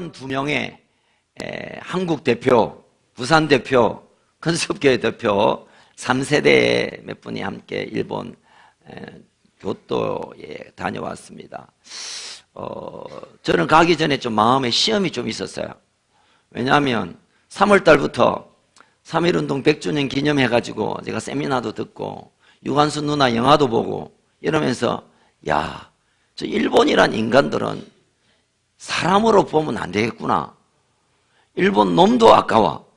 일본 2명의 한국 대표, 부산 대표, 컨셉교회 대표 3세대 몇 분이 함께 일본 교토에 다녀왔습니다. 저는 가기 전에 좀 마음에 시험이 좀 있었어요. 왜냐하면 3월 달부터 3.1운동 100주년 기념해가지고 제가 세미나도 듣고 유관순 누나 영화도 보고 이러면서 야, 저 일본이란 인간들은 사람으로 보면 안 되겠구나. 일본 놈도 아까워.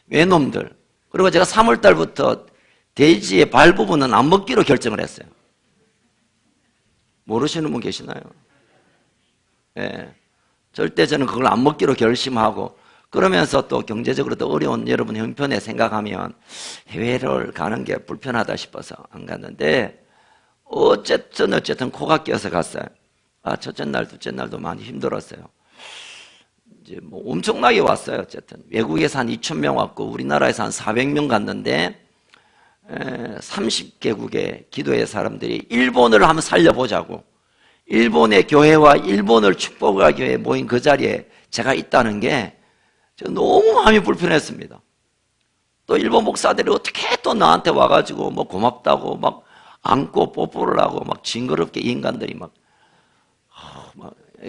외놈들. 그리고 제가 3월 달부터 돼지의 발 부분은 안 먹기로 결정을 했어요. 모르시는 분 계시나요? 예. 절대 저는 그걸 안 먹기로 결심하고 그러면서 또 경제적으로 더 어려운 여러분 형편에 생각하면 해외를 가는 게 불편하다 싶어서 안 갔는데 어쨌든 코가 끼어서 갔어요. 첫째 날, 둘째 날도 많이 힘들었어요. 이제 뭐 엄청나게 왔어요. 어쨌든 외국에서 한 2,000명 왔고 우리나라에서 한 400명 갔는데 30개국의 기도의 사람들이 일본을 한번 살려보자고 일본의 교회와 일본을 축복할 교회에 모인 그 자리에 제가 있다는 게 너무 마음이 불편했습니다. 또 일본 목사들이 어떻게 또 나한테 와가지고 뭐 고맙다고 막 안고 뽀뽀를 하고 막 징그럽게 인간들이 막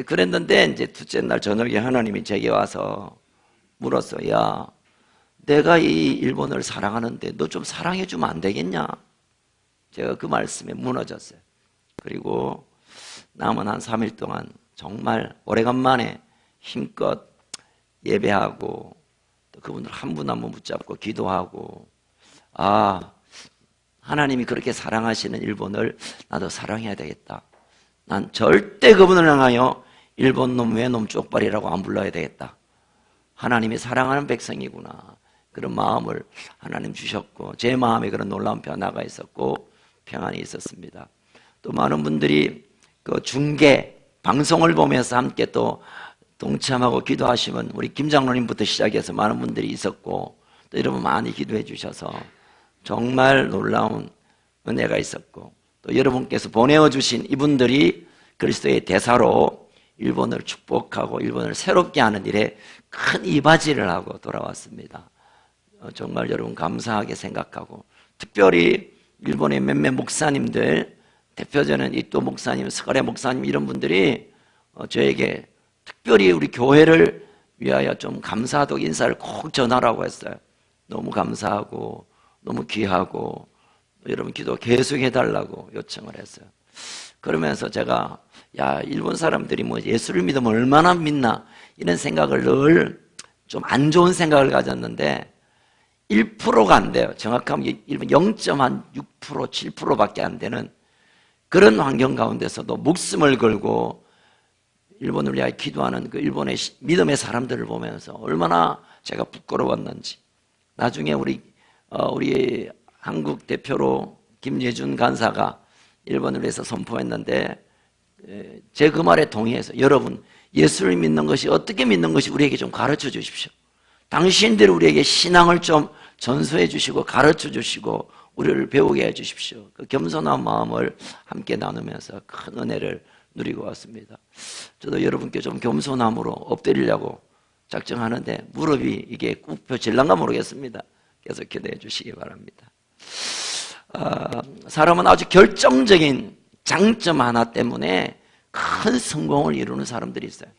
그랬는데 이제 둘째 날 저녁에 하나님이 제게 와서 물었어. 야, 내가 이 일본을 사랑하는데 너 좀 사랑해 주면 안 되겠냐? 제가 그 말씀에 무너졌어요. 그리고 남은 한 3일 동안 정말 오래간만에 힘껏 예배하고 또 그분들 한 분 한 분 붙잡고 기도하고 하나님이 그렇게 사랑하시는 일본을 나도 사랑해야 되겠다. 난 절대 그분을 향하여 일본 놈 외놈 쪽발이라고 안 불러야 되겠다. 하나님이 사랑하는 백성이구나. 그런 마음을 하나님 주셨고 제 마음에 그런 놀라운 변화가 있었고 평안이 있었습니다. 또 많은 분들이 그 중계 방송을 보면서 함께 또 동참하고 기도하시면 우리 김 장로님부터 시작해서 많은 분들이 있었고 또 여러분 많이 기도해 주셔서 정말 놀라운 은혜가 있었고 또 여러분께서 보내어 주신 이분들이 그리스도의 대사로 일본을 축복하고 일본을 새롭게 하는 일에 큰 이바지를 하고 돌아왔습니다. 정말 여러분 감사하게 생각하고 특별히 일본의 몇몇 목사님들 대표적인 이또 목사님, 스가랴 목사님 이런 분들이 저에게 특별히 우리 교회를 위하여 좀 감사하다고 인사를 꼭 전하라고 했어요. 너무 감사하고 너무 귀하고 여러분 기도 계속 해달라고 요청을 했어요. 그러면서 제가 일본 사람들이 뭐 예수를 믿으면 얼마나 믿나 이런 생각을 늘 좀 안 좋은 생각을 가졌는데 1%가 안 돼요. 정확하면 0.6%, 7%밖에 안 되는 그런 환경 가운데서도 목숨을 걸고 일본을 위하여 기도하는 그 일본의 믿음의 사람들을 보면서 얼마나 제가 부끄러웠는지 나중에 우리 한국 대표로 김예준 간사가 일본을 위해서 선포했는데 제 그 말에 동의해서 여러분 예수를 믿는 것이 어떻게 믿는 것이 우리에게 좀 가르쳐 주십시오. 당신들이 우리에게 신앙을 좀 전수해 주시고 가르쳐 주시고 우리를 배우게 해 주십시오. 그 겸손한 마음을 함께 나누면서 큰 은혜를 누리고 왔습니다. 저도 여러분께 좀 겸손함으로 엎드리려고 작정하는데 무릎이 이게 꾹 펴질란가 모르겠습니다. 계속 기도해 주시기 바랍니다. 사람은 아주 결정적인 장점 하나 때문에 큰 성공을 이루는 사람들이 있어요.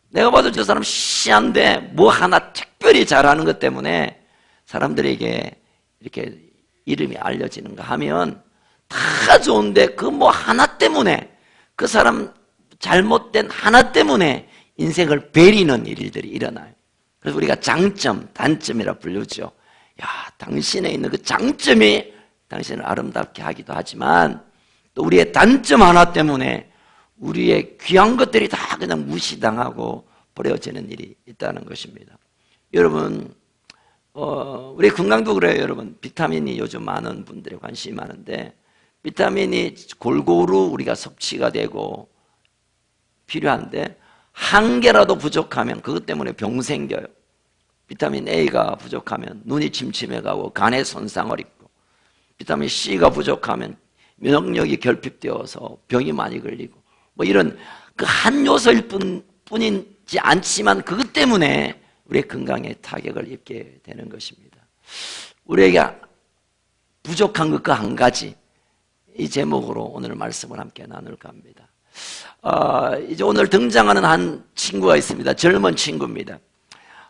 내가 봐도 저 사람 시한데 뭐 하나 특별히 잘하는 것 때문에 사람들에게 이렇게 이름이 알려지는가 하면 다 좋은데 그 뭐 하나 때문에 그 사람 잘못된 하나 때문에 인생을 베리는 일들이 일어나요. 그래서 우리가 장점, 단점이라 부르죠. 당신에 있는 그 장점이 당신을 아름답게 하기도 하지만 또 우리의 단점 하나 때문에 우리의 귀한 것들이 다 그냥 무시당하고 버려지는 일이 있다는 것입니다. 여러분 우리 건강도 그래요. 여러분 비타민이 요즘 많은 분들이 관심이 많은데 비타민이 골고루 우리가 섭취가 되고 필요한데 한 개라도 부족하면 그것 때문에 병 생겨요. 비타민 A가 부족하면 눈이 침침해가고 간에 손상을 입고 비타민 C가 부족하면 면역력이 결핍되어서 병이 많이 걸리고 뭐 이런 그 한 요소일 뿐 뿐이지 않지만 그것 때문에 우리의 건강에 타격을 입게 되는 것입니다. 우리에게 부족한 것 그 한 가지, 이 제목으로 오늘 말씀을 함께 나눌까 합니다. 이제 오늘 등장하는 한 친구가 있습니다. 젊은 친구입니다.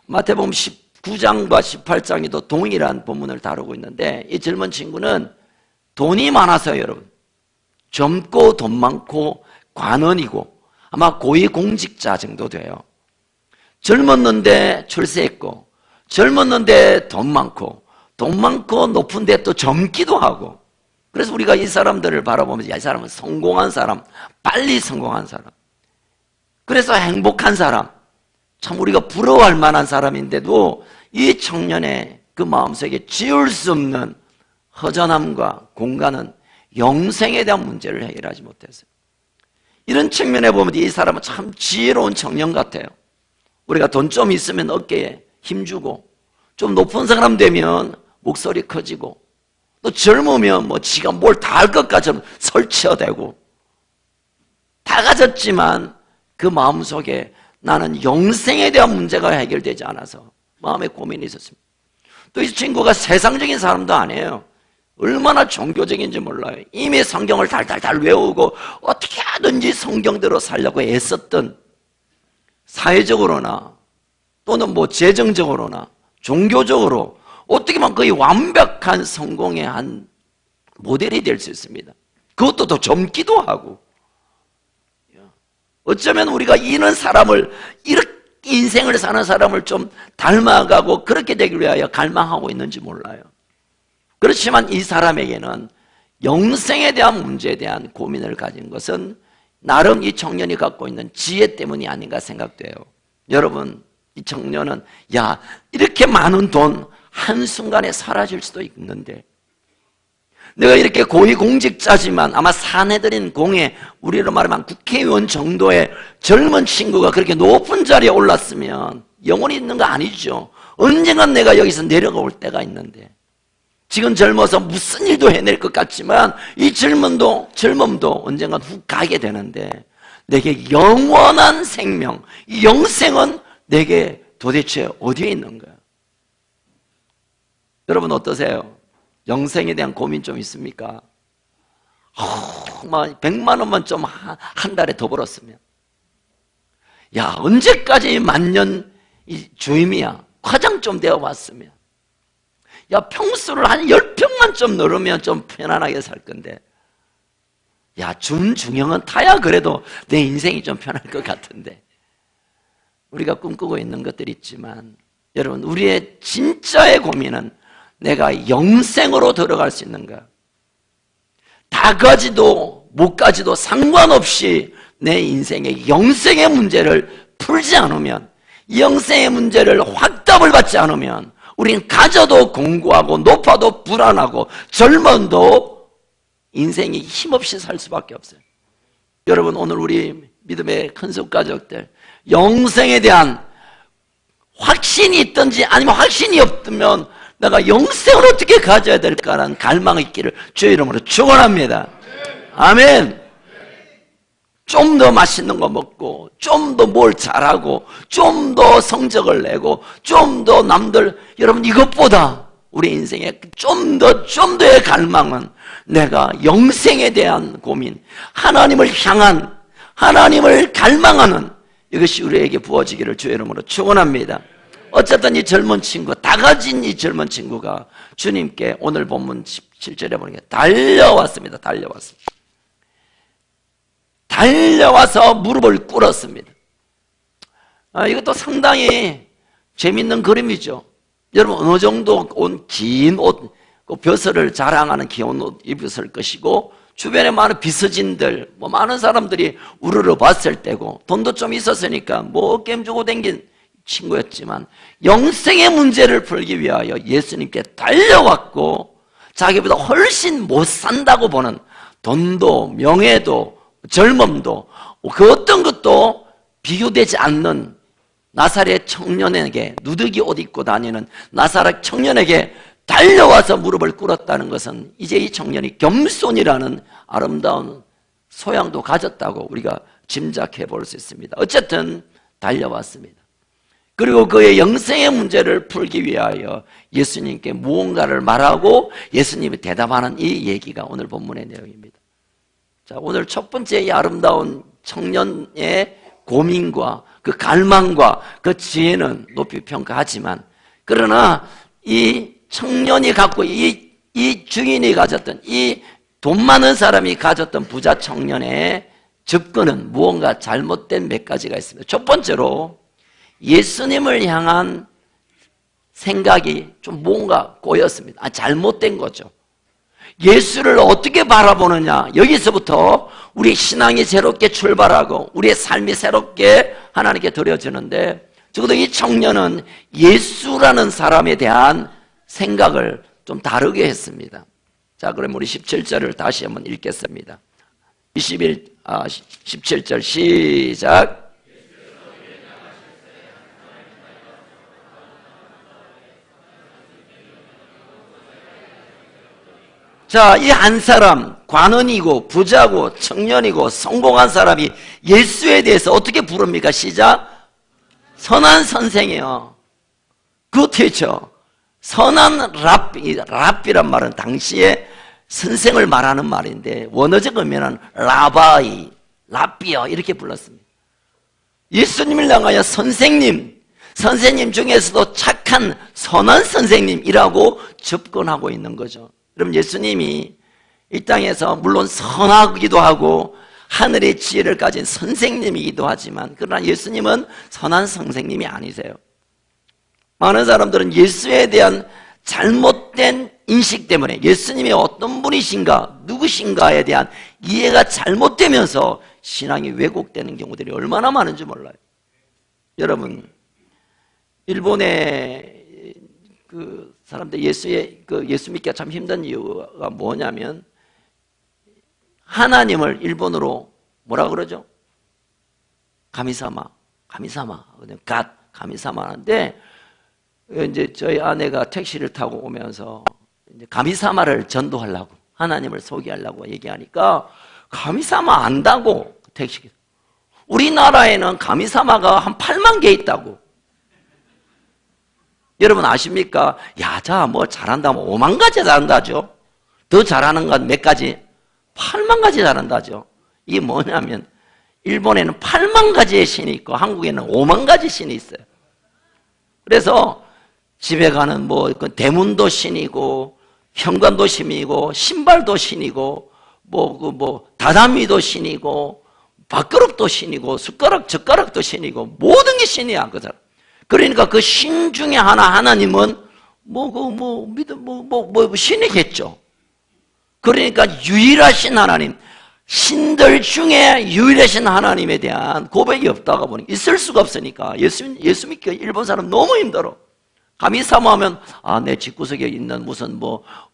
마태복음 19장과 18장에도 동일한 본문을 다루고 있는데, 이 젊은 친구는 돈이 많아서요, 여러분. 젊고 돈 많고 관원이고 아마 고위공직자 정도 돼요. 젊었는데 출세했고, 젊었는데 돈 많고, 돈 많고 높은데 또 젊기도 하고. 그래서 우리가 이 사람들을 바라보면서, 야, 이 사람은 성공한 사람, 빨리 성공한 사람, 그래서 행복한 사람, 참 우리가 부러워할 만한 사람인데도 이 청년의 그 마음속에 지울 수 없는 허전함과 공간은 영생에 대한 문제를 해결하지 못했어요. 이런 측면에 보면 이 사람은 참 지혜로운 청년 같아요. 우리가 돈 좀 있으면 어깨에 힘주고, 좀 높은 사람 되면 목소리 커지고, 또 젊으면 뭐 지가 뭘 다 할 것 같처럼 설치어대고, 다 가졌지만 그 마음속에 나는 영생에 대한 문제가 해결되지 않아서 마음에 고민이 있었습니다. 또 이 친구가 세상적인 사람도 아니에요. 얼마나 종교적인지 몰라요. 이미 성경을 달달달 외우고 어떻게 하든지 성경대로 살려고 애썼던, 사회적으로나 또는 뭐 재정적으로나 종교적으로 어떻게 보면 거의 완벽한 성공의 한 모델이 될 수 있습니다. 그것도 더 젊기도 하고. 어쩌면 우리가 이런 사람을, 이렇게 인생을 사는 사람을 좀 닮아가고 그렇게 되기 위하여 갈망하고 있는지 몰라요. 그렇지만 이 사람에게는 영생에 대한 문제에 대한 고민을 가진 것은 나름 이 청년이 갖고 있는 지혜 때문이 아닌가 생각돼요. 여러분, 이 청년은 야, 이렇게 많은 돈 한순간에 사라질 수도 있는데, 내가 이렇게 고위공직자지만 아마 사내들인 공에, 우리로 말하면 국회의원 정도의 젊은 친구가 그렇게 높은 자리에 올랐으면 영원히 있는 거 아니죠. 언젠간 내가 여기서 내려가 올 때가 있는데, 지금 젊어서 무슨 일도 해낼 것 같지만 이 젊음도 언젠간 훅 가게 되는데, 내게 영원한 생명, 이 영생은 내게 도대체 어디에 있는 거야? 여러분 어떠세요? 영생에 대한 고민 좀 있습니까? 막 100만 원만 좀 한 달에 더 벌었으면, 야, 언제까지 만년 이 주임이야? 과장 좀 되어 왔으면, 야, 평수를 한 10평만 좀 늘으면 좀 편안하게 살 건데, 야, 준중형은 타야 그래도 내 인생이 좀 편할 것 같은데. 우리가 꿈꾸고 있는 것들이 있지만, 여러분, 우리의 진짜의 고민은 내가 영생으로 들어갈 수 있는가? 다 가지도 못 가지도 상관없이 내 인생의 영생의 문제를 풀지 않으면, 영생의 문제를 확답을 받지 않으면 우리는 가져도 공고하고 높아도 불안하고 젊어도 인생이 힘없이 살 수밖에 없어요. 여러분, 오늘 우리 믿음의 큰속 가족들, 영생에 대한 확신이 있든지 아니면 확신이 없으면 내가 영생을 어떻게 가져야 될까라는 갈망이 있기를 주의 이름으로 축원합니다. 아멘. 좀 더 맛있는 거 먹고, 좀 더 뭘 잘하고, 좀 더 성적을 내고, 좀 더 남들, 여러분, 이것보다 우리 인생에 좀 더의 갈망은 내가 영생에 대한 고민, 하나님을 향한, 하나님을 갈망하는 이것이 우리에게 부어지기를 주의 이름으로 축원합니다. 어쨌든 이 젊은 친구, 다 가진 이 젊은 친구가 주님께 오늘 본문 17절에 보니까 달려왔습니다. 달려와서 무릎을 꿇었습니다. 이것도 상당히 재밌는 그림이죠. 여러분, 어느 정도 긴 옷, 벼슬을 자랑하는 귀여운 옷 입었을 것이고, 주변에 많은 비서진들, 많은 사람들이 우르르 봤을 때고, 돈도 좀 있었으니까 게임 주고 댕긴 친구였지만, 영생의 문제를 풀기 위하여 예수님께 달려왔고, 자기보다 훨씬 못 산다고 보는 돈도 명예도 젊음도 그 어떤 것도 비교되지 않는 나사렛 청년에게, 누더기 옷 입고 다니는 나사렛 청년에게 달려와서 무릎을 꿇었다는 것은 이제 이 청년이 겸손이라는 아름다운 소양도 가졌다고 우리가 짐작해 볼 수 있습니다. 어쨌든 달려왔습니다. 그리고 그의 영생의 문제를 풀기 위하여 예수님께 무언가를 말하고 예수님이 대답하는 이 얘기가 오늘 본문의 내용입니다. 자, 오늘 첫 번째 이 아름다운 청년의 고민과 그 갈망과 그 지혜는 높이 평가하지만, 그러나 이 청년이 갖고 이 주인이 가졌던, 이 돈 많은 사람이 가졌던 부자 청년의 접근은 무언가 잘못된 몇 가지가 있습니다. 첫 번째로 예수님을 향한 생각이 좀 뭔가 꼬였습니다. 잘못된 거죠. 예수를 어떻게 바라보느냐, 여기서부터 우리 신앙이 새롭게 출발하고 우리의 삶이 새롭게 하나님께 드려지는데, 적어도 이 청년은 예수라는 사람에 대한 생각을 좀 다르게 했습니다. 자, 그럼 우리 17절을 다시 한번 읽겠습니다. 17절 시작. 자, 이 한 사람, 관원이고 부자고 청년이고 성공한 사람이 예수에 대해서 어떻게 부릅니까? 시작. 선한 선생이요. 그 teacher. 선한 랍비란 말은 당시에 선생을 말하는 말인데, 원어적 의미는 라바이, 랍비요 이렇게 불렀습니다. 예수님을 향하여 선생님, 선생님 중에서도 착한 선한 선생님이라고 접근하고 있는 거죠. 그럼 예수님이 이 땅에서 물론 선하기도 하고 하늘의 지혜를 가진 선생님이기도 하지만, 그러나 예수님은 선한 선생님이 아니세요. 많은 사람들은 예수에 대한 잘못된 인식 때문에 예수님이 어떤 분이신가, 누구신가에 대한 이해가 잘못되면서 신앙이 왜곡되는 경우들이 얼마나 많은지 몰라요. 여러분, 일본의 그 사람들 예수 믿기가 참 힘든 이유가 뭐냐면, 하나님을 일본어로 뭐라 그러죠? 가미사마, 갓, 가미사마 하는데, 이제 저희 아내가 택시를 타고 오면서 이제 가미사마를 전도하려고, 하나님을 소개하려고 얘기하니까 가미사마 안다고 택시. 우리나라에는 가미사마가 한 8만 개 있다고. 여러분 아십니까? 야, 자, 뭐 잘한다면 5만 가지 잘한다죠. 더 잘하는 건 몇 가지? 8만 가지 잘한다죠. 이게 뭐냐면, 일본에는 8만 가지의 신이 있고 한국에는 5만 가지 신이 있어요. 그래서 집에 가는 대문도 신이고 현관도 신이고 신발도 신이고 다다미도 신이고 밥그릇도 신이고 숟가락도 신이고 모든 게 신이야, 그 사람. 그러니까 그 신 중에 하나님은 신이겠죠. 그러니까 유일하신 하나님, 신들 중에 유일하신 하나님에 대한 고백이 없다가 보니 있을 수가 없으니까 예수 믿기가 일본 사람 너무 힘들어. 가미사마 하면 내 집구석에 있는 무슨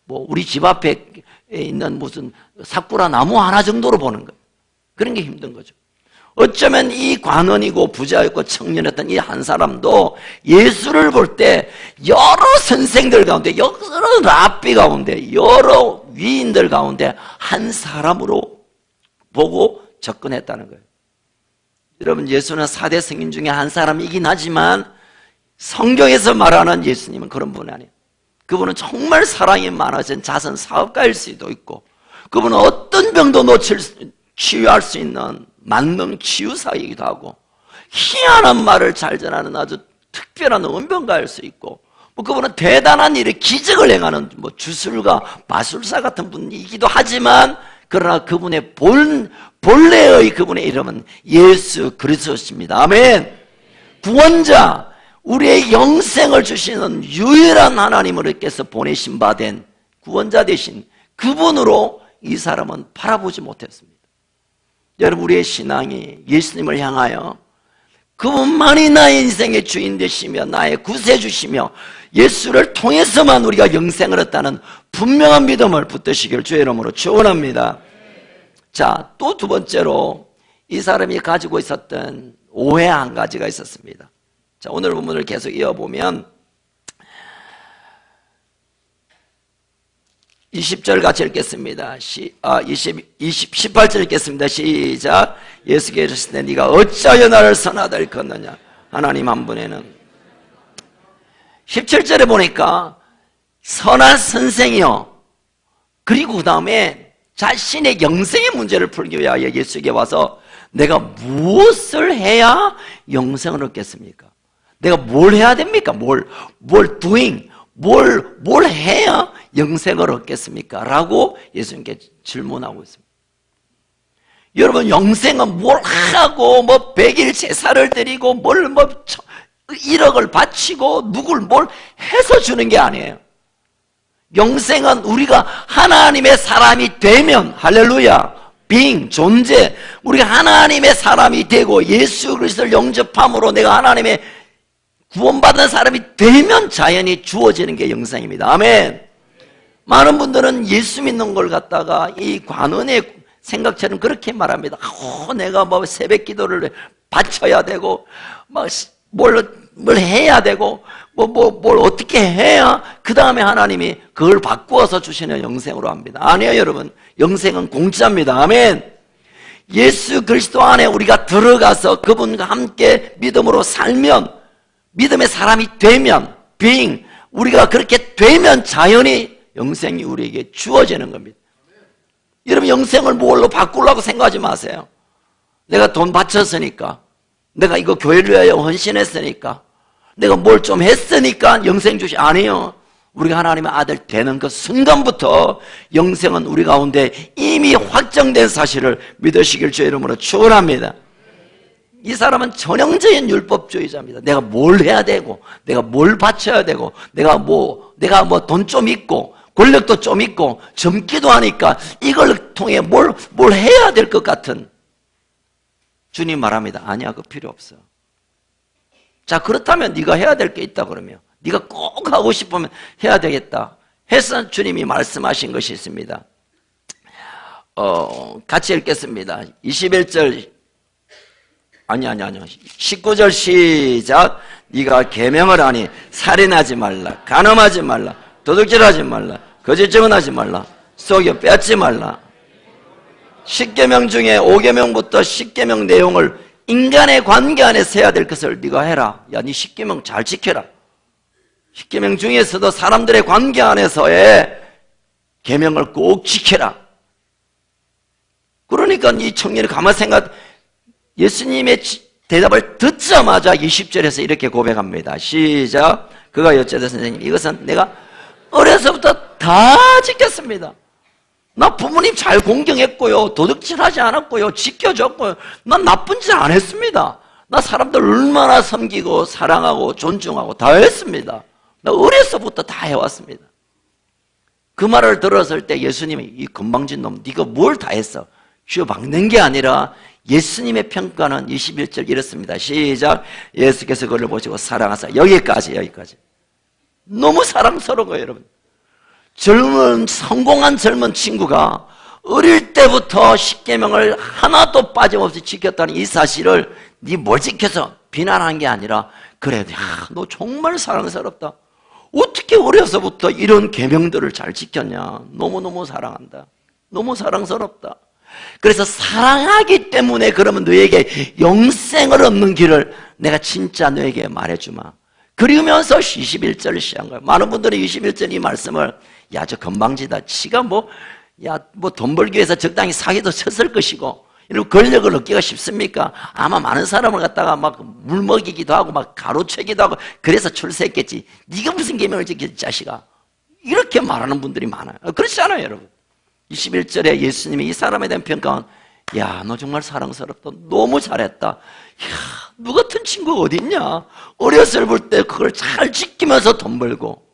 우리 집 앞에 있는 무슨 사쿠라 나무 하나 정도로 보는 거예요. 그런 게 힘든 거죠. 어쩌면 이 관원이고 부자였고 청년이었던 이 한 사람도 예수를 볼 때 여러 선생들 가운데, 여러 랍비 가운데, 여러 위인들 가운데 한 사람으로 보고 접근했다는 거예요. 여러분, 예수는 4대 성인 중에 한 사람이긴 하지만 성경에서 말하는 예수님은 그런 분이 아니에요. 그분은 정말 사랑이 많으신 자선 사업가일 수도 있고, 그분은 어떤 병도 치유할 수 있는 만능 치유사이기도 하고, 희한한 말을 잘 전하는 아주 특별한 은병가일 수 있고, 그분은 대단한 일에 기적을 행하는 주술가, 마술사 같은 분이기도 하지만, 그러나 그분의 본래의 그분의 이름은 예수 그리스도십니다. 아멘. 구원자, 우리의 영생을 주시는 유일한 하나님으로께서 보내신 바 된 구원자 되신 그분으로 이 사람은 바라보지 못했습니다. 여러분, 우리의 신앙이 예수님을 향하여 그분만이 나의 인생의 주인 되시며 나의 구세주시며 예수를 통해서만 우리가 영생을 얻다는 분명한 믿음을 붙드시길 주의 이름으로 축원합니다. 자, 또 두 번째로 이 사람이 가지고 있었던 오해 한 가지가 있었습니다. 자, 오늘 본문을 계속 이어보면 20절 같이 읽겠습니다. 18절 읽겠습니다. 시작. 예수께서 이르시되 네가 어찌하여 나를 선하다 일컫느냐. 하나님 한 분에는 17절에 보니까 선한 선생이요, 그리고 그 다음에 자신의 영생의 문제를 풀기 위하여 예수에게 와서 내가 무엇을 해야 영생을 얻겠습니까? 내가 뭘 해야 됩니까? 뭘 doing, 뭘 해야 영생을 얻겠습니까? 라고 예수님께 질문하고 있습니다. 여러분, 영생은 뭘 하고 100일 제사를 드리고 1억을 바치고 누굴 뭘 해서 주는 게 아니에요. 영생은 우리가 하나님의 사람이 되면, 할렐루야, 존재, 우리가 하나님의 사람이 되고 예수 그리스도를 영접함으로 내가 하나님의 구원받은 사람이 되면 자연히 주어지는 게 영생입니다. 아멘. 많은 분들은 예수 믿는 걸 갖다가 이 관원의 생각처럼 그렇게 말합니다. 내가 새벽 기도를 바쳐야 되고 뭘 해야 되고 뭘 어떻게 해야 그 다음에 하나님이 그걸 바꾸어서 주시는 영생으로 합니다. 아니에요, 여러분. 영생은 공짜입니다. 아멘. 예수 그리스도 안에 우리가 들어가서 그분과 함께 믿음으로 살면, 믿음의 사람이 되면, 우리가 그렇게 되면 자연히 영생이 우리에게 주어지는 겁니다. 여러분, 영생을 뭘로 바꾸려고 생각하지 마세요. 내가 돈 바쳤으니까, 내가 이거 교회를 위하여 헌신했으니까, 내가 뭘 좀 했으니까 영생 주시. 아니요. 우리가 하나님의 아들 되는 그 순간부터 영생은 우리 가운데 이미 확정된 사실을 믿으시길 주의 이름으로 축원합니다. 이 사람은 전형적인 율법주의자입니다. 내가 뭘 해야 되고, 내가 뭘 바쳐야 되고, 내가 돈 좀 있고, 권력도 좀 있고, 젊기도 하니까 이걸 통해 뭘 해야 될 것 같은. 주님 말합니다. 아니야, 그거 필요 없어. 자, 그렇다면 네가 해야 될 게 있다 그러면, 네가 꼭 하고 싶으면 해야 되겠다 해서 주님이 말씀하신 것이 있습니다. 같이 읽겠습니다. 21절 19절 시작. 네가 계명을 하니 살인하지 말라, 간음하지 말라, 도둑질하지 말라, 거짓 증언하지 말라, 속여 빼앗지 말라. 10계명 중에 5계명부터 10계명 내용을 인간의 관계 안에서 해야 될 것을 네가 해라. 야, 네 10계명 잘 지켜라. 10계명 중에서도 사람들의 관계 안에서의 계명을 꼭 지켜라. 그러니까 이 청년이 가만 생각, 예수님의 대답을 듣자마자 20절에서 이렇게 고백합니다. 시작. 그가 여쭤되 선생님, 이것은 내가 어려서부터 다 지켰습니다. 나 부모님 잘 공경했고요, 도둑질하지 않았고요, 지켜줬고요, 난 나쁜 짓 안 했습니다. 나 사람들 얼마나 섬기고 사랑하고 존중하고 다 했습니다. 나 어려서부터 다 해왔습니다. 그 말을 들었을 때 예수님이, 이 건방진 놈, 네가 뭘 다 했어? 쥐어 박는 게 아니라 예수님의 평가는 21절 이렇습니다. 시작. 예수께서 그를 보시고 사랑하사. 여기까지. 너무 사랑스러운 거예요, 여러분. 성공한 젊은 친구가 어릴 때부터 10계명을 하나도 빠짐없이 지켰다는 이 사실을 네 뭘 지켜서 비난한 게 아니라, 그래, 너 정말 사랑스럽다. 어떻게 어려서부터 이런 계명들을 잘 지켰냐. 너무너무 사랑한다. 너무 사랑스럽다. 그래서 사랑하기 때문에 그러면 너에게 영생을 얻는 길을 내가 진짜 너에게 말해주마. 그러면서 21절을 시작한 거예요. 많은 분들이 21절 이 말씀을, 야, 저 건방지다. 지가 돈 벌기 위해서 적당히 사기도 쳤을 것이고, 이런 권력을 얻기가 쉽습니까? 아마 많은 사람을 갖다가 막 물먹이기도 하고 막 가로채기도 하고 그래서 출세했겠지. 네가 무슨 계명을 지켰지, 자식아. 이렇게 말하는 분들이 많아요. 그렇지 않아요, 여러분. 21절에 예수님이 이 사람에 대한 평가는, 야, 너 정말 사랑스럽다. 너무 잘했다. 야, 너 같은 친구가 어딨냐? 어렸을 때 그걸 잘 지키면서 돈 벌고,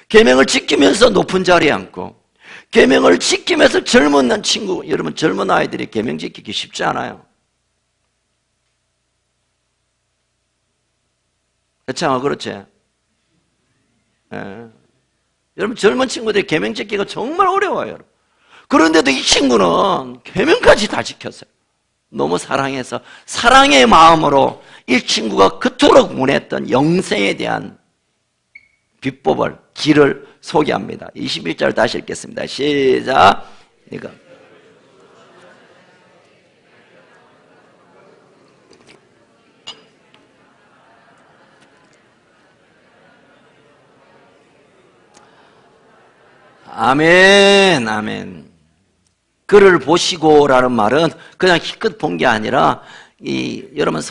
계명을 지키면서 높은 자리에 앉고, 계명을 지키면서 젊은 친구, 여러분, 젊은 아이들이 계명 지키기 쉽지 않아요. 그렇죠? 그렇지? 예. 여러분, 젊은 친구들이 계명 지키기가 정말 어려워요, 여러분. 그런데도 이 친구는 계명까지 다 지켰어요. 너무 사랑해서, 사랑의 마음으로 이 친구가 그토록 원했던 영생에 대한 비법을, 길을 소개합니다. 21절 다시 읽겠습니다. 시작. 그러니까 아멘, 아멘. 그를 보시고라는 말은 그냥 희끗 본 게 아니라 여러분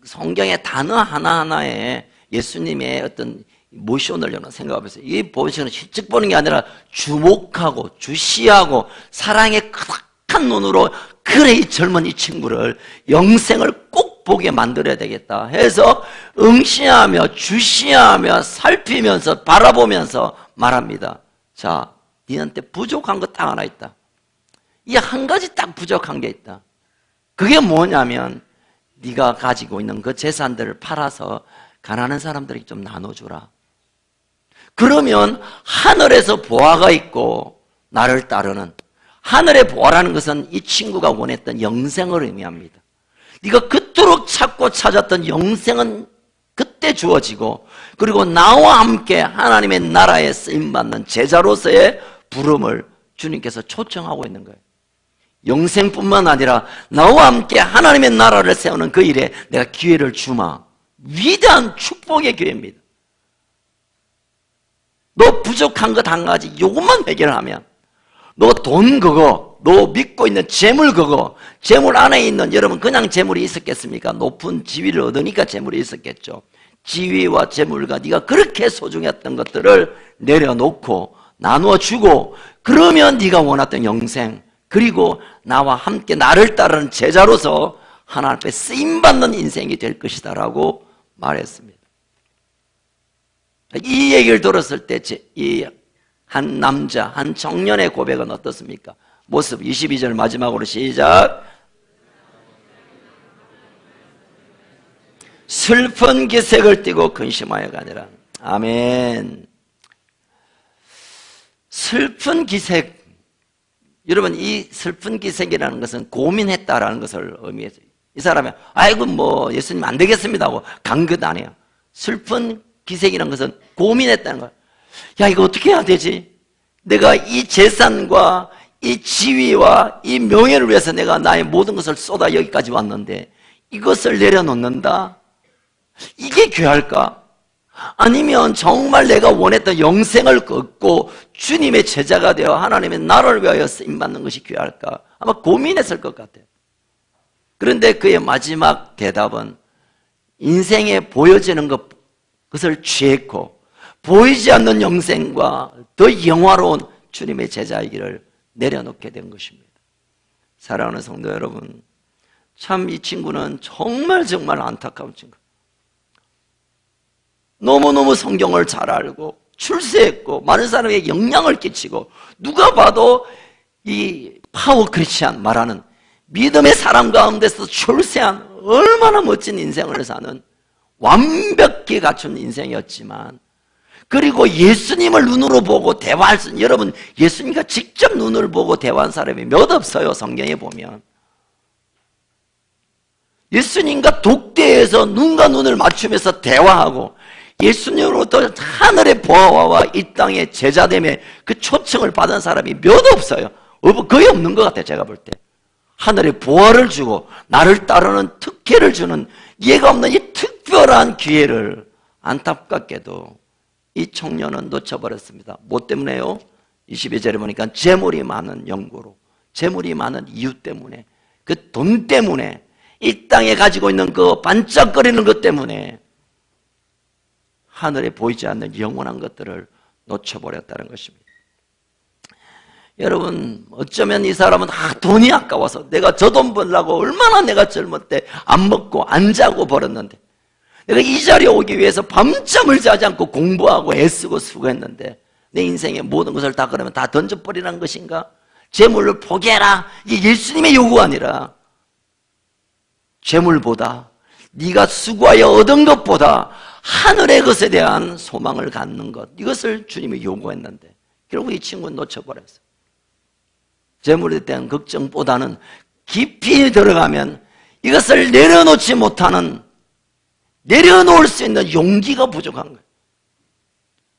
성경의 단어 하나하나에 예수님의 어떤 모션을 여러분 생각해보세요. 이 보시는 실적 보는 게 아니라 주목하고 주시하고 사랑의 크닥한 눈으로 그래 이 젊은 이 친구를 영생을 꼭 보게 만들어야 되겠다 해서 응시하며 주시하며 살피면서 바라보면서 말합니다. 자, 니한테 부족한 거 딱 하나 있다. 이 한 가지 딱 부족한 게 있다. 그게 뭐냐면 네가 가지고 있는 그 재산들을 팔아서 가난한 사람들에게 좀 나눠주라. 그러면 하늘에서 보화가 있고 나를 따르는, 하늘의 보화라는 것은 이 친구가 원했던 영생을 의미합니다. 네가 그토록 찾고 찾았던 영생은 그때 주어지고, 그리고 나와 함께 하나님의 나라에 쓰임받는 제자로서의 부름을 주님께서 초청하고 있는 거예요. 영생뿐만 아니라 나와 함께 하나님의 나라를 세우는 그 일에 내가 기회를 주마. 위대한 축복의 기회입니다. 너 부족한 것 한 가지 요것만 해결하면, 너 돈 그거, 너 믿고 있는 재물 그거, 재물 안에 있는, 여러분 그냥 재물이 있었겠습니까? 높은 지위를 얻으니까 재물이 있었겠죠. 지위와 재물과 네가 그렇게 소중했던 것들을 내려놓고 나누어주고, 그러면 네가 원했던 영생, 그리고 나와 함께 나를 따르는 제자로서 하나님 앞에 쓰임받는 인생이 될 것이다 라고 말했습니다. 이 얘기를 들었을 때 이 한 남자, 한 청년의 고백은 어떻습니까? 모습 22절 마지막으로 시작. 슬픈 기색을 띠고 근심하여 가니라. 아멘. 슬픈 기색. 여러분, 이 슬픈 기색이라는 것은 고민했다라는 것을 의미해서, 이 사람이 아이고 뭐 예수님 안 되겠습니다 하고 간 것 아니에요. 슬픈 기색이라는 것은 고민했다는 거예요. 야, 이거 어떻게 해야 되지? 내가 이 재산과 이 지위와 이 명예를 위해서 내가 나의 모든 것을 쏟아 여기까지 왔는데 이것을 내려놓는다? 이게 귀할까? 아니면 정말 내가 원했던 영생을 얻고 주님의 제자가 되어 하나님의 나라를 위하여 쓰임받는 것이 귀할까? 아마 고민했을 것 같아요. 그런데 그의 마지막 대답은 인생에 보여지는 것을 취했고 보이지 않는 영생과 더 영화로운 주님의 제자이기를 내려놓게 된 것입니다. 사랑하는 성도 여러분, 참 이 친구는 정말 안타까운 친구. 너무너무 성경을 잘 알고 출세했고 많은 사람에게 영향을 끼치고, 누가 봐도 이 파워 크리스찬 말하는 믿음의 사람 가운데서 출세한 얼마나 멋진 인생을 사는 완벽히 갖춘 인생이었지만, 그리고 예수님을 눈으로 보고 대화할 수 있는, 여러분 예수님과 직접 눈을 보고 대화한 사람이 몇 없어요. 성경에 보면 예수님과 독대에서 눈과 눈을 맞추면서 대화하고 예수님으로부터 하늘의 보화와 이 땅의 제자됨의 그 초청을 받은 사람이 몇 없어요. 거의 없는 것 같아요. 제가 볼 때 하늘의 보화를 주고 나를 따르는 특혜를 주는 예가 없는 이 특별한 기회를 안타깝게도 이 청년은 놓쳐버렸습니다. 뭐 때문에요? 22절에 보니까 재물이 많은 연고로, 재물이 많은 이유 때문에, 그 돈 때문에, 이 땅에 가지고 있는 그 반짝거리는 것 때문에 하늘에 보이지 않는 영원한 것들을 놓쳐버렸다는 것입니다. 여러분, 어쩌면 이 사람은 돈이 아까워서 내가 저 돈 벌려고 얼마나 내가 젊을 때 안 먹고 안 자고 벌었는데, 내가 이 자리에 오기 위해서 밤잠을 자지 않고 공부하고 애쓰고 수고했는데 내 인생의 모든 것을 다 그러면 다 던져버리라는 것인가? 재물을 포기해라, 이게 예수님의 요구가 아니라 재물보다 네가 수고하여 얻은 것보다 하늘의 것에 대한 소망을 갖는 것, 이것을 주님이 요구했는데 결국 이 친구는 놓쳐버렸어요. 재물에 대한 걱정보다는 깊이 들어가면 이것을 내려놓지 못하는, 내려놓을 수 있는 용기가 부족한 거예요.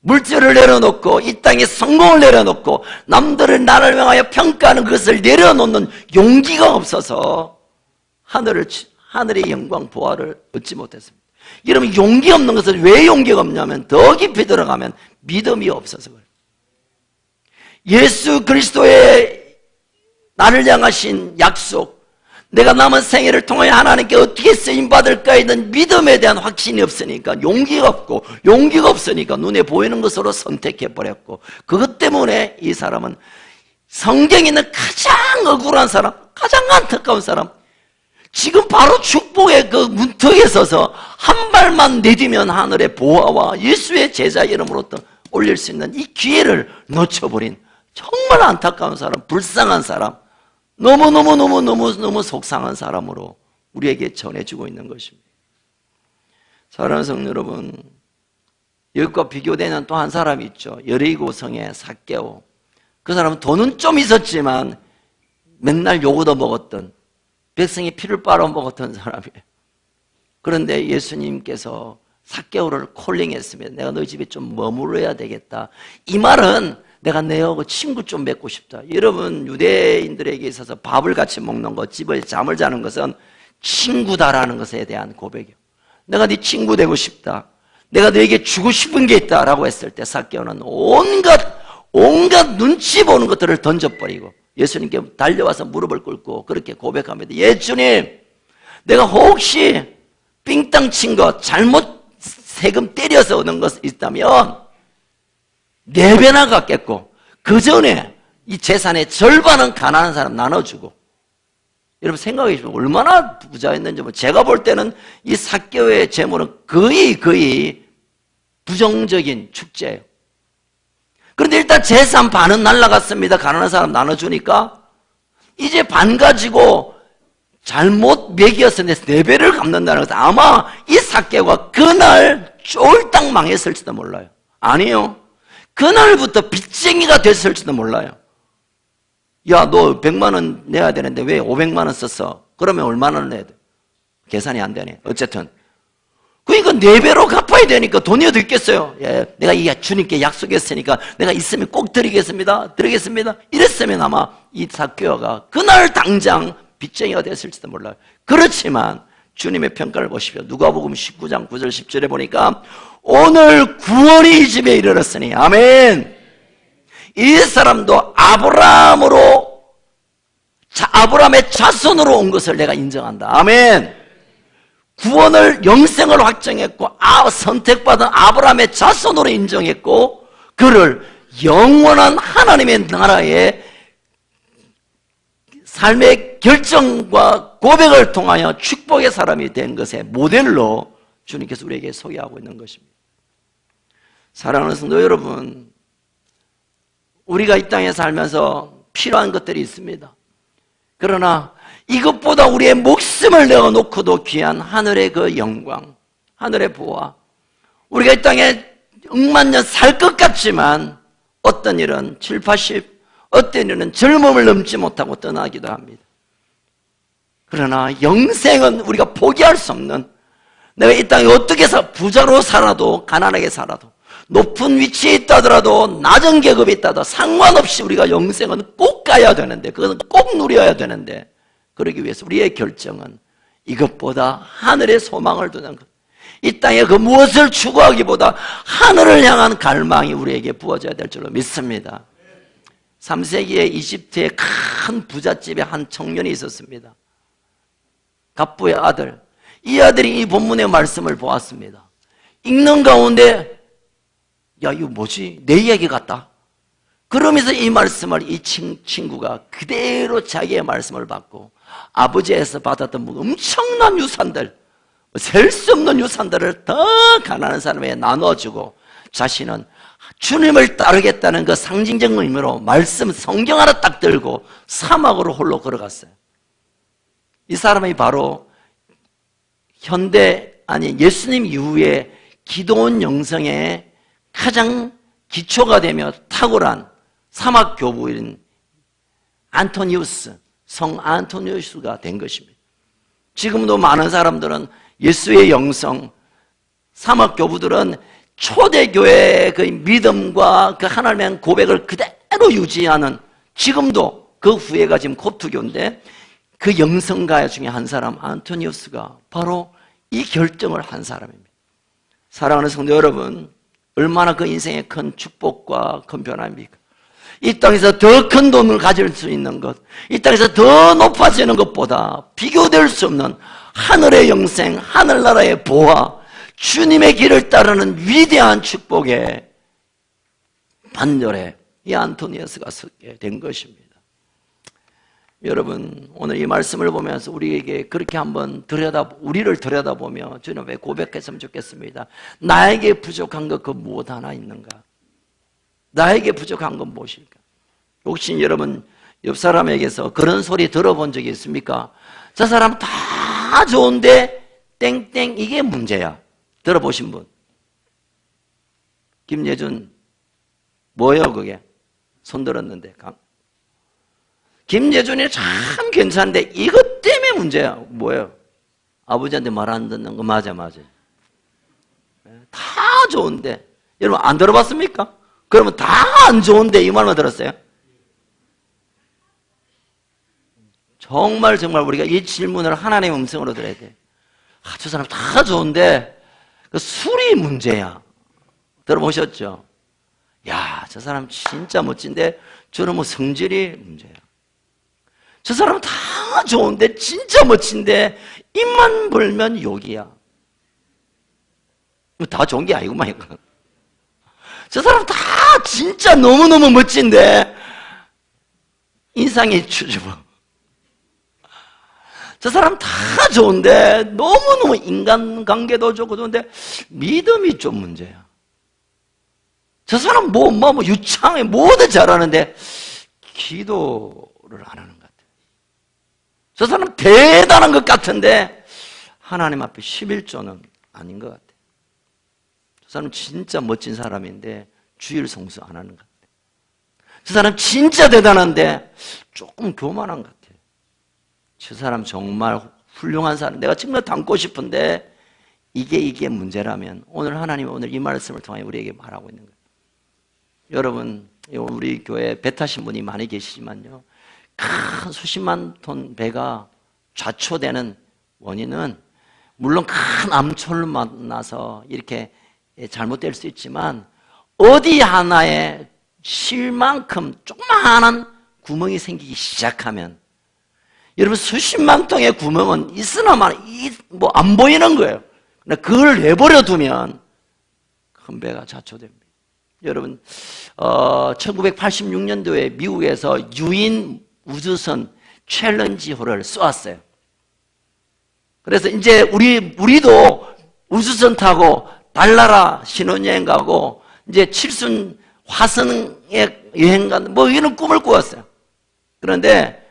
물질을 내려놓고 이 땅의 성공을 내려놓고 남들을 나를 향하여 평가하는 것을 내려놓는 용기가 없어서 하늘의 영광 보화를 얻지 못했습니다. 여러분, 용기 없는 것은 왜 용기가 없냐면 더 깊이 들어가면 믿음이 없어서 그래요. 예수 그리스도의 나를 향하신 약속, 내가 남은 생애를 통해 하나님께 어떻게 쓰임받을까에 대한 믿음에 대한 확신이 없으니까 용기가 없으니까 눈에 보이는 것으로 선택해버렸고, 그것 때문에 이 사람은 성경에 있는 가장 억울한 사람, 가장 안타까운 사람, 지금 바로 축복의 그 문턱에 서서 한 발만 내디면 하늘의 보화와 예수의 제자 이름으로 올릴 수 있는 이 기회를 놓쳐버린 정말 안타까운 사람, 불쌍한 사람, 너무 속상한 사람으로 우리에게 전해주고 있는 것입니다. 사랑하는 성도 여러분, 이것과 비교되는 또 한 사람이 있죠. 여리고 성의 삭개오. 그 사람은 돈은 좀 있었지만 맨날 욕 얻어먹었던, 백성이 피를 빨아먹었던 사람이에요. 그런데 예수님께서 삭개오를 콜링했습니다. 내가 너희 집에 좀 머물러야 되겠다. 이 말은 내가 너하고 친구 좀 맺고 싶다. 여러분, 유대인들에게 있어서 밥을 같이 먹는 것, 집에 잠을 자는 것은 친구다라는 것에 대한 고백이에요. 내가 네 친구 되고 싶다. 내가 너에게 주고 싶은 게 있다라고 했을 때 삭개오는 온갖 눈치 보는 것들을 던져버리고 예수님께 달려와서 무릎을 꿇고 그렇게 고백합니다. 예수님, 내가 혹시 삥땅 친 것, 잘못 세금 때려서 얻은 것이 있다면 4배나 갚겠고, 그 전에 이 재산의 절반은 가난한 사람 나눠주고. 여러분 생각해 보시면 얼마나 부자였는지. 제가 볼 때는 이 삭개오의 재물은 거의 부정적인 축제예요. 그런데 일단 재산 반은 날라갔습니다. 가난한 사람 나눠주니까 이제 반 가지고 잘못 매겨서 4배를 갚는다는 것은 아마 이 삭개오가 그날 쫄딱 망했을지도 몰라요. 아니요, 그날부터 빚쟁이가 됐을지도 몰라요. 야, 너 100만 원 내야 되는데 왜 500만 원 썼어? 그러면 얼마나 내야 돼? 계산이 안 되네. 어쨌든 그러니까 4배로 갚아야 되니까 돈이 어디 있겠어요? 예, 내가 이 주님께 약속했으니까 내가 있으면 꼭 드리겠습니다. 이랬으면 아마 이 삭개오가 그날 당장 빚쟁이가 됐을지도 몰라요. 그렇지만 주님의 평가를 보십시오. 누가복음 19장 9절 10절에 보니까 오늘 구원이 이 집에 이르렀으니, 아멘. 이 사람도 아브라함의 자손으로 온 것을 내가 인정한다. 아멘. 구원을, 영생을 확정했고 선택받은 아브라함의 자손으로 인정했고 그를 영원한 하나님의 나라의 삶의 결정과 고백을 통하여 축복의 사람이 된 것의 모델로 주님께서 우리에게 소개하고 있는 것입니다. 사랑하는 성도 여러분, 우리가 이 땅에 살면서 필요한 것들이 있습니다. 그러나 이것보다 우리의 목숨을 내어놓고도 귀한 하늘의 그 영광, 하늘의 보화, 우리가 이 땅에 억만년 살 것 같지만 어떤 일은 7, 80, 어떤 일은 젊음을 넘지 못하고 떠나기도 합니다. 그러나 영생은 우리가 포기할 수 없는, 내가 이 땅에 어떻게 해서 부자로 살아도 가난하게 살아도 높은 위치에 있다 하더라도 낮은 계급에 있다 하더라도 상관없이 우리가 영생은 꼭 가야 되는데, 그것은 꼭 누려야 되는데, 그러기 위해서 우리의 결정은 이것보다 하늘의 소망을 두는 것, 이 땅에 그 무엇을 추구하기보다 하늘을 향한 갈망이 우리에게 부어져야 될 줄로 믿습니다. 3세기에 이집트의 큰 부잣집에 한 청년이 있었습니다. 갑부의 아들. 이 아들이 이 본문의 말씀을 보았습니다. 읽는 가운데 야, 이거 뭐지? 내 이야기 같다. 그러면서 이 말씀을 이 친구가 그대로 자기의 말씀을 받고 아버지에서 받았던 엄청난 유산들, 셀 수 없는 유산들을 더 가난한 사람에게 나눠주고 자신은 주님을 따르겠다는 그 상징적인 의미로 말씀 성경 하나 딱 들고 사막으로 홀로 걸어갔어요. 이 사람이 바로 예수님 이후에 기도원 영성의 가장 기초가 되며 탁월한 사막 교부인 성 안토니우스가 된 것입니다. 지금도 많은 사람들은 예수의 영성, 사막 교부들은 초대교회의 그 믿음과 그 하나님의 고백을 그대로 유지하는, 지금도 그 후예가 지금 코투교인데 그 영성가 중에 한 사람 안토니우스가 바로 이 결정을 한 사람입니다. 사랑하는 성도 여러분, 얼마나 그 인생의 큰 축복과 큰 변화입니까? 이 땅에서 더 큰 돈을 가질 수 있는 것, 이 땅에서 더 높아지는 것보다 비교될 수 없는 하늘의 영생, 하늘나라의 보화, 주님의 길을 따르는 위대한 축복에 반열에 이 안토니우스가 서게 된 것입니다. 여러분, 오늘 이 말씀을 보면서 우리에게 그렇게 한번 우리를 들여다보며 주님 앞에 고백했으면 좋겠습니다. 나에게 부족한 것 그 무엇 하나 있는가? 나에게 부족한 건 무엇일까? 혹시 여러분 옆 사람에게서 그런 소리 들어본 적이 있습니까? 저 사람 다 좋은데 땡땡 이게 문제야. 들어보신 분? 김예준 뭐예요 그게? 손 들었는데 김예준이 참 괜찮은데 이것 때문에 문제야. 뭐예요? 아버지한테 말 안 듣는 거. 맞아. 다 좋은데 여러분 안 들어봤습니까? 그러면 다 안 좋은데 이 말만 들었어요? 정말 우리가 이 질문을 하나님의 음성으로 들어야 돼. 저 사람 다 좋은데 그 술이 문제야. 들어보셨죠? 야, 저 사람 진짜 멋진데 저는 뭐 성질이 문제야. 저 사람 다 좋은데 진짜 멋진데 입만 벌면 욕이야. 다 좋은 게 아니구만 이거. 저 사람 다 진짜 너무너무 멋진데 인상이 추접어. 저 사람 다 좋은데 너무너무 인간관계도 좋고 좋은데 믿음이 좀 문제야. 저 사람 유창해 뭐든 잘하는데 기도를 안 하는 것 같아. 저 사람 대단한 것 같은데 하나님 앞에 11조는 아닌 것 같아. 저 사람 진짜 멋진 사람인데 주일 성수 안 하는 것 같아. 저 사람 진짜 대단한데 조금 교만한 것 같아. 저 사람 정말 훌륭한 사람, 내가 정말 닮고 싶은데 이게 문제라면 오늘 하나님은 오늘 이 말씀을 통해 우리에게 말하고 있는 거예요. 여러분, 우리 교회에 배 타신 분이 많이 계시지만요, 큰 수십만 톤 배가 좌초되는 원인은 물론 큰 암초를 만나서 이렇게 잘못될 수 있지만 어디 하나에 실만큼 조그마한 구멍이 생기기 시작하면 여러분 수십만 통의 구멍은 있으나마나 안 보이는 거예요. 그걸 내버려 두면 큰 배가 좌초됩니다. 여러분 1986년도에 미국에서 유인 우주선 챌린지호를 쏘았어요. 그래서 이제 우리도 우주선 타고 달나라 신혼여행 가고 이제 칠순 화성에 여행 가는 이런 꿈을 꾸었어요. 그런데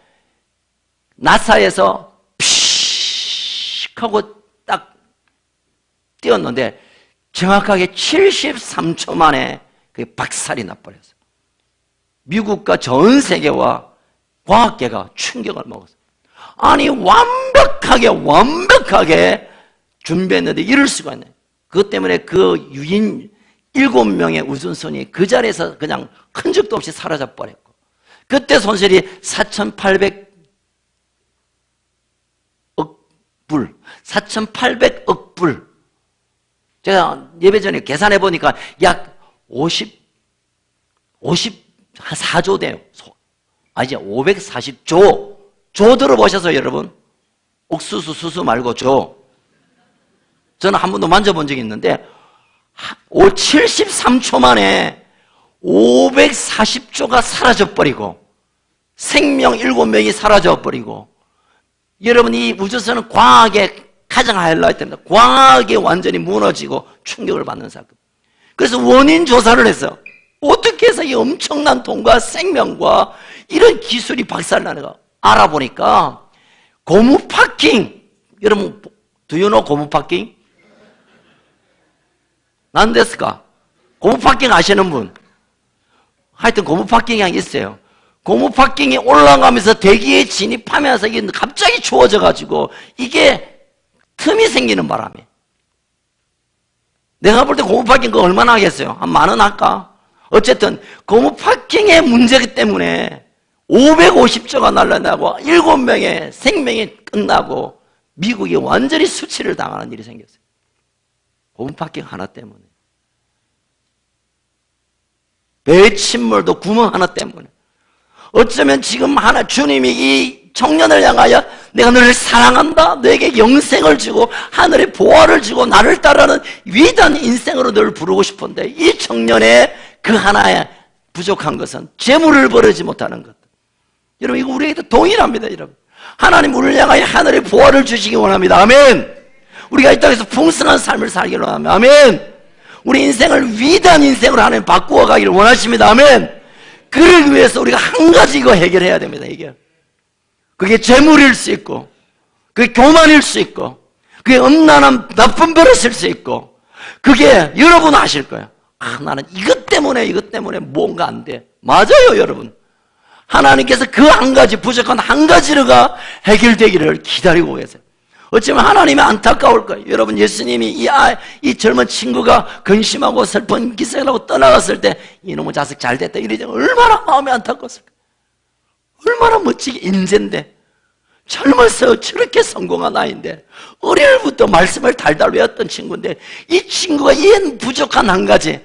나사에서 피식 하고 딱 띄었는데 정확하게 73초 만에 그게 박살이 나버렸어요. 미국과 전 세계와 과학계가 충격을 먹었어요. 아니 완벽하게 준비했는데 이럴 수가 있네. 그것 때문에 그 유인 7명의 우주선이 그 자리에서 그냥 흔적도 없이 사라져 버렸고 그때 손실이 4,800억 불, 4,800억 불. 제가 예배 전에 계산해 보니까 약 54조 돼요. 이제 540조. 조 들어보셨어요, 여러분? 옥수수, 수수 말고 조. 저는 한 번도 만져본 적이 있는데 73초 만에 540조가 사라져버리고 생명 7명이 사라져버리고 여러분 이 우주선은 과학의 가장 하이라이트입니다. 과학이 완전히 무너지고 충격을 받는 사건. 그래서 원인 조사를 했어요. 어떻게 해서 이 엄청난 돈과 생명과 이런 기술이 박살나는가 알아보니까 고무 파킹. 여러분 do you know 고무 파킹? 난데스까? 고무 파킹 아시는 분? 하여튼 고무 파킹이 있어요. 고무 파킹이 올라가면서 대기에 진입하면서 이게 갑자기 추워져 가지고 이게 틈이 생기는 바람에 내가 볼 때 고무 파킹 그거 얼마나 하겠어요? 한 10,000원 할까? 어쨌든 고무 파킹의 문제기 때문에 550조가 날아나고 7명의 생명이 끝나고 미국이 완전히 수치를 당하는 일이 생겼어요. 고무 파킹 하나 때문에. 배의 침몰도 구멍 하나 때문에. 어쩌면 지금 주님이 이 청년을 향하여 내가 너를 사랑한다, 너에게 영생을 주고 하늘의 보화를 주고 나를 따르는 위대한 인생으로 너를 부르고 싶은데, 이 청년의 그 하나에 부족한 것은 재물을 벌이지 못하는 것. 여러분, 이거 우리에게도 동일합니다. 여러분, 하나님 우리를 향하여 하늘의 보화를 주시기 원합니다. 아멘. 우리가 이 땅에서 풍성한 삶을 살기를 원합니다. 아멘. 우리 인생을 위대한 인생으로 하나님 바꾸어 가기를 원하십니다. 아멘. 그러기 위해서 우리가 한 가지 이거 해결해야 됩니다. 이게 그게 재물일 수 있고, 그게 교만일 수 있고, 그게 음란한 나쁜 버릇일 수 있고, 그게 여러분 아실 거예요. 나는 이것 때문에 뭔가 안 돼. 맞아요, 여러분. 하나님께서 그 한 가지, 부족한 한 가지가 해결되기를 기다리고 계세요. 어쩌면 하나님이 안타까울 거예요. 여러분, 예수님이 이 젊은 친구가 근심하고 슬픈 기색을 하고 떠나갔을 때 이놈의 자식 잘 됐다 이러지 얼마나 마음이 안타까웠을까. 얼마나 멋지게 인재인데, 젊어서 저렇게 성공한 아이인데, 어려울부터 말씀을 달달 외웠던 친구인데, 이 친구가 이 부족한 한 가지,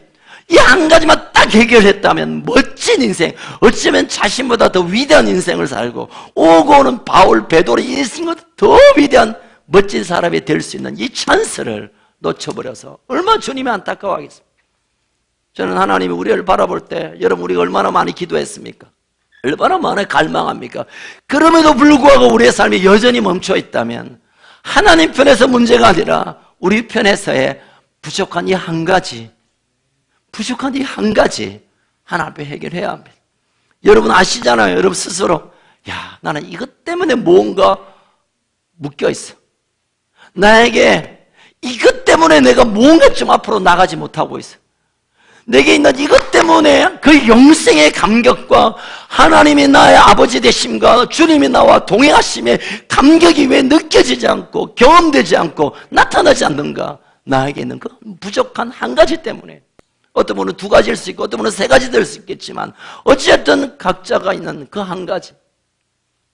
이 한 가지만 딱 해결했다면 멋진 인생, 어쩌면 자신보다 더 위대한 인생을 살고 오고 오는 바울, 베드로 이 인생보다 더 위대한 멋진 사람이 될 수 있는 이 찬스를 놓쳐버려서 얼마나 주님이 안타까워하겠습니까? 저는 하나님이 우리를 바라볼 때, 여러분, 우리가 얼마나 많이 기도했습니까? 얼마나 많이 갈망합니까? 그럼에도 불구하고 우리의 삶이 여전히 멈춰 있다면 하나님 편에서 문제가 아니라 우리 편에서의 부족한 이 한 가지, 하나님 앞에 해결해야 합니다. 여러분 아시잖아요. 여러분 스스로, 나는 이것 때문에 뭔가 묶여 있어. 나에게 이것 때문에 내가 뭔가 좀 앞으로 나가지 못하고 있어. 내게 있는 이것 때문에 그 영생의 감격과 하나님이 나의 아버지 되심과 주님이 나와 동행하심의 감격이 왜 느껴지지 않고 경험되지 않고 나타나지 않는가? 나에게 있는 그 부족한 한 가지 때문에. 어떤 분은 두 가지일 수 있고 어떤 분은 세 가지 될 수 있겠지만 어쨌든 각자가 있는 그 한 가지.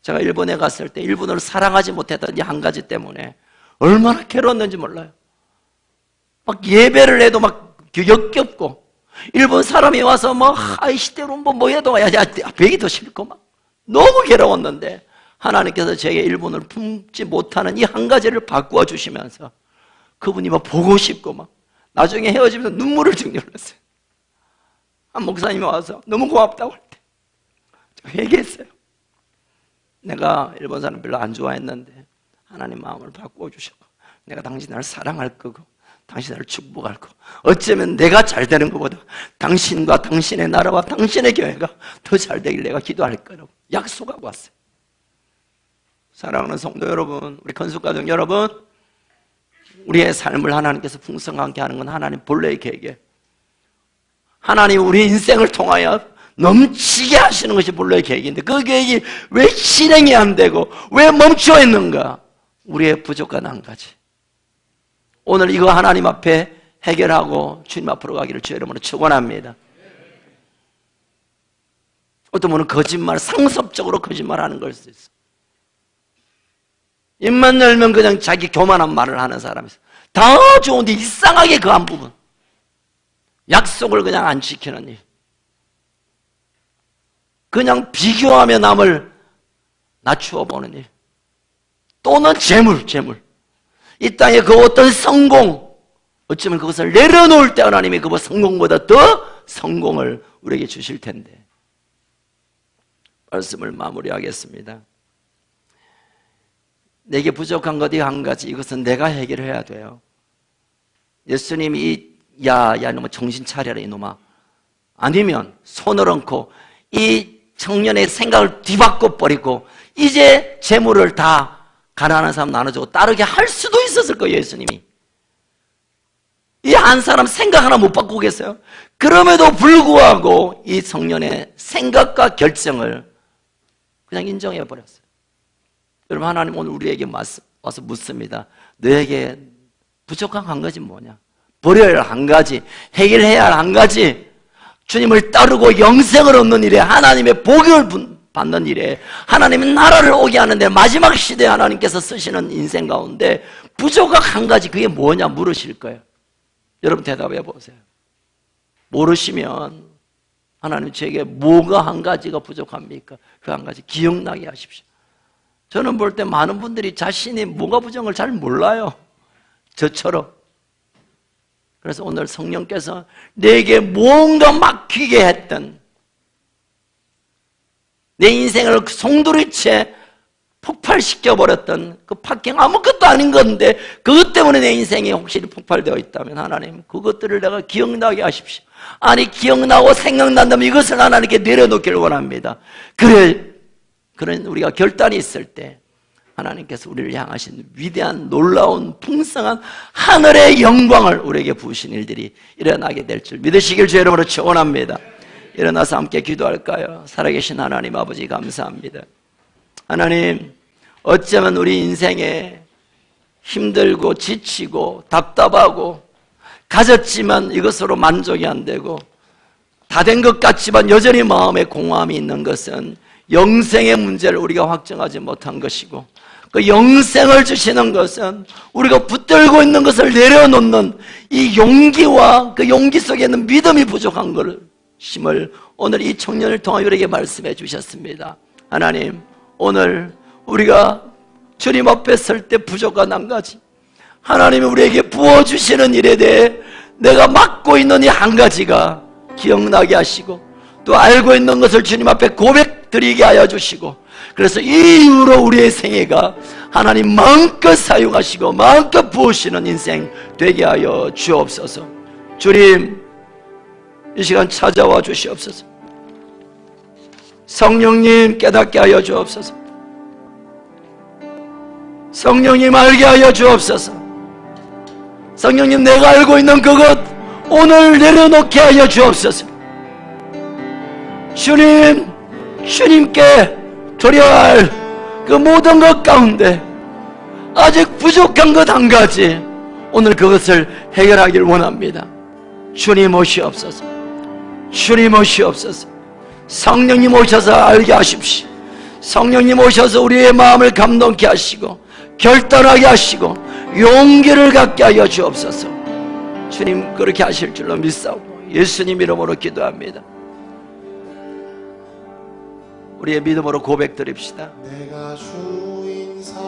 제가 일본에 갔을 때 일본어를 사랑하지 못했던 이 한 가지 때문에 얼마나 괴로웠는지 몰라요. 막 예배를 해도 막 역겹고, 일본 사람이 와서 이 시대로 뭐 해도 배기 더 싫고 막 너무 괴로웠는데, 하나님께서 제게 일본어를 품지 못하는 이 한 가지를 바꾸어 주시면서 그분이 막 보고 싶고 막 나중에 헤어지면서 눈물을 쭉 흘렸어요. 한 목사님이 와서 너무 고맙다고 할 때 회개했어요. 내가 일본 사람 별로 안 좋아했는데 하나님 마음을 바꾸어 주시고, 내가 당신을 사랑할 거고 당신을 축복할 거고, 어쩌면 내가 잘 되는 것보다 당신과 당신의 나라와 당신의 교회가 더 잘 되길 내가 기도할 거라고 약속하고 왔어요. 사랑하는 성도 여러분, 우리 건축가족 여러분, 우리의 삶을 하나님께서 풍성하게 하는 건 하나님 본래의 계획이에요. 하나님 우리 인생을 통하여 넘치게 하시는 것이 본래의 계획인데, 그 계획이 왜 실행이 안 되고 왜 멈춰 있는가? 우리의 부족한 한 가지. 오늘 이거 하나님 앞에 해결하고 주님 앞으로 가기를 주의 이름으로 축원합니다. 어떤 분은 거짓말, 상습적으로 거짓말하는 걸 수 있어. 입만 열면 그냥 자기 교만한 말을 하는 사람이 있어. 다 좋은데 이상하게 그 한 부분, 약속을 그냥 안 지키는 일, 그냥 비교하며 남을 낮추어 보는 일, 또는 재물. 이 땅에 그 어떤 성공, 어쩌면 그것을 내려놓을 때 하나님이 그 성공보다 더 성공을 우리에게 주실 텐데. 말씀을 마무리하겠습니다. 내게 부족한 것이 한 가지, 이것은 내가 해결해야 돼요. 예수님이 야 이놈아 정신 차려라 이놈아, 아니면 손을 얹고 이 청년의 생각을 뒤바꿔 버리고 이제 재물을 다 가난한 사람 나눠주고 따르게 할 수도 있었을 거예요. 예수님이 이 한 사람 생각 하나 못 바꾸겠어요? 그럼에도 불구하고 이 청년의 생각과 결정을 그냥 인정해 버렸어요. 여러분, 하나님 오늘 우리에게 와서 묻습니다. 너에게 부족한 한 가지 뭐냐? 버려야 할 한 가지, 해결해야 할 한 가지, 주님을 따르고 영생을 얻는 일에, 하나님의 복을 받는 일에, 하나님의 나라를 오게 하는데 마지막 시대에 하나님께서 쓰시는 인생 가운데 부족한 한 가지, 그게 뭐냐 물으실 거예요. 여러분 대답해 보세요. 모르시면 하나님 제게 뭐가 한 가지가 부족합니까? 그 한 가지 기억나게 하십시오. 저는 볼 때 많은 분들이 자신이 뭐가 부족한 걸 잘 몰라요. 저처럼. 그래서 오늘 성령께서 내게 뭔가 막히게 했던 내 인생을 송두리째 폭발시켜버렸던 그 파킹 아무것도 아닌 건데 그것 때문에 내 인생이 혹시 폭발되어 있다면 하나님 그것들을 내가 기억나게 하십시오. 아니 기억나고 생각난다면 이것을 하나님께 내려놓기를 원합니다. 그런 우리가 결단이 있을 때 하나님께서 우리를 향하신 위대한 놀라운 풍성한 하늘의 영광을 우리에게 부으신 일들이 일어나게 될 줄 믿으시길 주의 이름으로 축원합니다. 일어나서 함께 기도할까요? 살아계신 하나님 아버지 감사합니다. 하나님 어쩌면 우리 인생에 힘들고 지치고 답답하고 가졌지만 이것으로 만족이 안 되고 다 된 것 같지만 여전히 마음에 공허함이 있는 것은 영생의 문제를 우리가 확정하지 못한 것이고 그 영생을 주시는 것은 우리가 붙들고 있는 것을 내려놓는 이 용기와 그 용기 속에 있는 믿음이 부족한 것임을 오늘 이 청년을 통하여 우리에게 말씀해 주셨습니다. 하나님 오늘 우리가 주님 앞에 설 때 부족한 한 가지 하나님이 우리에게 부어주시는 일에 대해 내가 맡고 있는 이 한 가지가 기억나게 하시고 또 알고 있는 것을 주님 앞에 고백드리게 하여 주시고 그래서 이 이후로 우리의 생애가 하나님 마음껏 사용하시고 마음껏 부으시는 인생 되게 하여 주옵소서. 주님 이 시간 찾아와 주시옵소서. 성령님 깨닫게 하여 주옵소서. 성령님 알게 하여 주옵소서. 성령님 내가 알고 있는 그것 오늘 내려놓게 하여 주옵소서. 주님께 드려야 할 그 모든 것 가운데 아직 부족한 것 한 가지 오늘 그것을 해결하길 원합니다. 주님 오시옵소서. 주님 오시옵소서. 성령님 오셔서 알게 하십시오. 성령님 오셔서 우리의 마음을 감동케 하시고 결단하게 하시고 용기를 갖게 하여 주옵소서. 주님 그렇게 하실 줄로 믿사오고 예수님 이름으로 기도합니다. 우리의 믿음으로 고백드립시다. 내가 주인 사